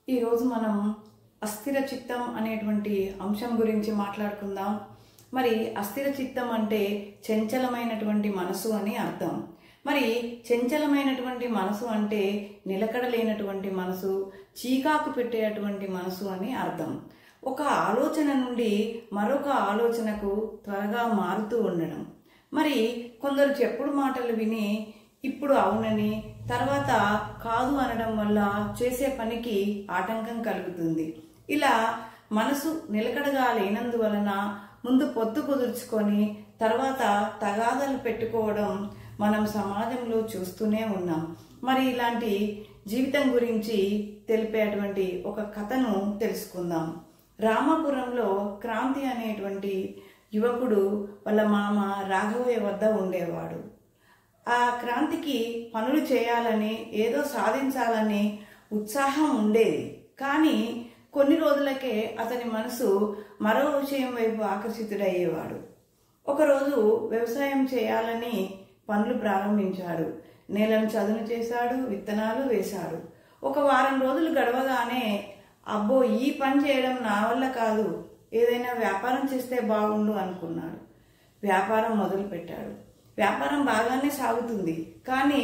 ఈ రోజు మనం అస్థిర చిత్తం అనేటువంటి అంశం గురించి మాట్లాడుకుందాం. మరి అస్థిర చిత్తం అంటే చంచలమైనటువంటి మనసు అని అర్థం. మరి చంచలమైనటువంటి మనసు అంటే నిలకడలేనటువంటి మనసు, చీకాకు పెట్టేటువంటి మనసు అని అర్థం. ఒక ఆలోచన నుండి మరొక ఆలోచనకు త్వరగా మారుతూ ఉండడం. మరి కొందరు చెప్పుడు మాటలు విని ఇప్పుడు అవునని తర్వాత కాదు అనడం వల్ల చేసే పనికి ఆటంకం కలుగుతుంది. ఇలా మనసు నిలకడగా లేనందువలన ముందు పొత్తు కుదుర్చుకొని తర్వాత తగాదాలు పెట్టుకోవడం మనం సమాజంలో చూస్తూనే ఉన్నాం. మరి ఇలాంటి జీవితం గురించి తెలిపేటువంటి ఒక కథను తెలుసుకుందాం. రామాపురంలో క్రాంతి అనేటువంటి యువకుడు వాళ్ళ మామ రాఘవయ్య వద్ద ఉండేవాడు. ఆ క్రాంతికి పనులు చేయాలని, ఏదో సాధించాలని ఉత్సాహం ఉండేది. కానీ కొన్ని రోజులకే అతని మనసు మరో విషయం వైపు ఆకర్షితుడయ్యేవాడు. ఒకరోజు వ్యవసాయం చేయాలని పనులు ప్రారంభించాడు. నేలను చదును చేశాడు, విత్తనాలు వేశాడు. ఒక వారం రోజులు గడవగానే అబ్బో, ఈ పని చేయడం నా వల్ల కాదు, ఏదైనా వ్యాపారం చేస్తే బాగుండు అనుకున్నాడు. వ్యాపారం మొదలు పెట్టాడు. వ్యాపారం బాగానే సాగుతుంది. కానీ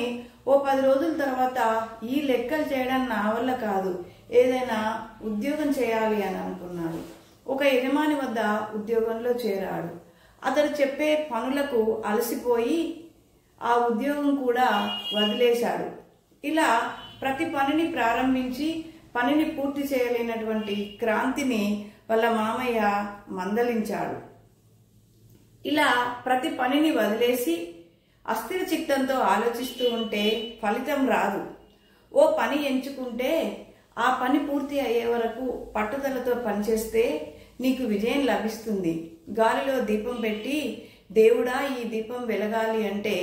ఓ 10 రోజుల తర్వాత ఈ లెక్కలు చేయడం నా వల్ల కాదు, ఏదైనా ఉద్యోగం చేయాలి అని అనుకున్నాడు. ఒక యజమాని వద్ద ఉద్యోగంలో చేరాడు. అతడు చెప్పే పనులకు అలసిపోయి ఆ ఉద్యోగం కూడా వదిలేశాడు. ఇలా ప్రతి పనిని ప్రారంభించి పనిని పూర్తి చేయలేనటువంటి క్రాంతిని వాళ్ళ మామయ్య మందలించాడు. ఇలా ప్రతి పనిని వదిలేసి అస్థిర చిత్తంతో ఆలోచిస్తూ ఉంటే ఫలితం రాదు. ఓ పని ఎంచుకుంటే ఆ పని పూర్తి అయ్యే వరకు పట్టుదలతో పనిచేస్తే నీకు విజయం లభిస్తుంది. గాలిలో దీపం పెట్టి దేవుడా ఈ దీపం వెలగాలి అంటే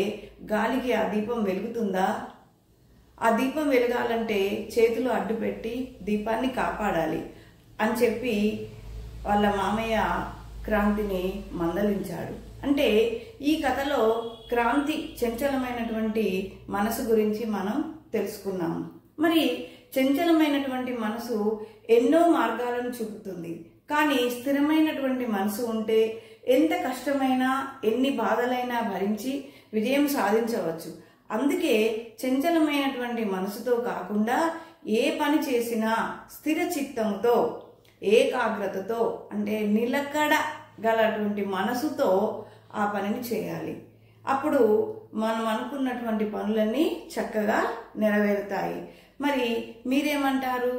గాలికి ఆ దీపం వెలుగుతుందా? ఆ దీపం వెలగాలంటే చేతులు అడ్డుపెట్టి దీపాన్ని కాపాడాలి అని చెప్పి వాళ్ళ మామయ్య క్రాంతిని మందలించాడు. అంటే ఈ కథలో క్రాంతి చంచలమైనటువంటి మనసు గురించి మనం తెలుసుకున్నాం. మరి చంచలమైనటువంటి మనసు ఎన్నో మార్గాలను చూపుతుంది. కానీ స్థిరమైనటువంటి మనసు ఉంటే ఎంత కష్టమైనా ఎన్ని బాధలైనా భరించి విజయం సాధించవచ్చు. అందుకే చంచలమైనటువంటి మనసుతో కాకుండా ఏ పని చేసినా స్థిర చిత్తంతో, ఏకాగ్రతతో, అంటే నిలకడ గలటువంటి మనసుతో ఆ పనిని చేయాలి. అప్పుడు మనం అనుకున్నటువంటి పనులన్నీ చక్కగా నెరవేరుతాయి. మరి మీరేమంటారు?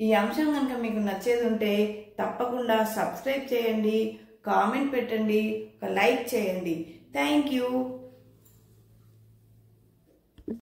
ఈ అంశం కనుక మీకు నచ్చేది ఉంటే తప్పకుండా సబ్స్క్రైబ్ చేయండి, కామెంట్ పెట్టండి, ఒక లైక్ చేయండి. Thank you.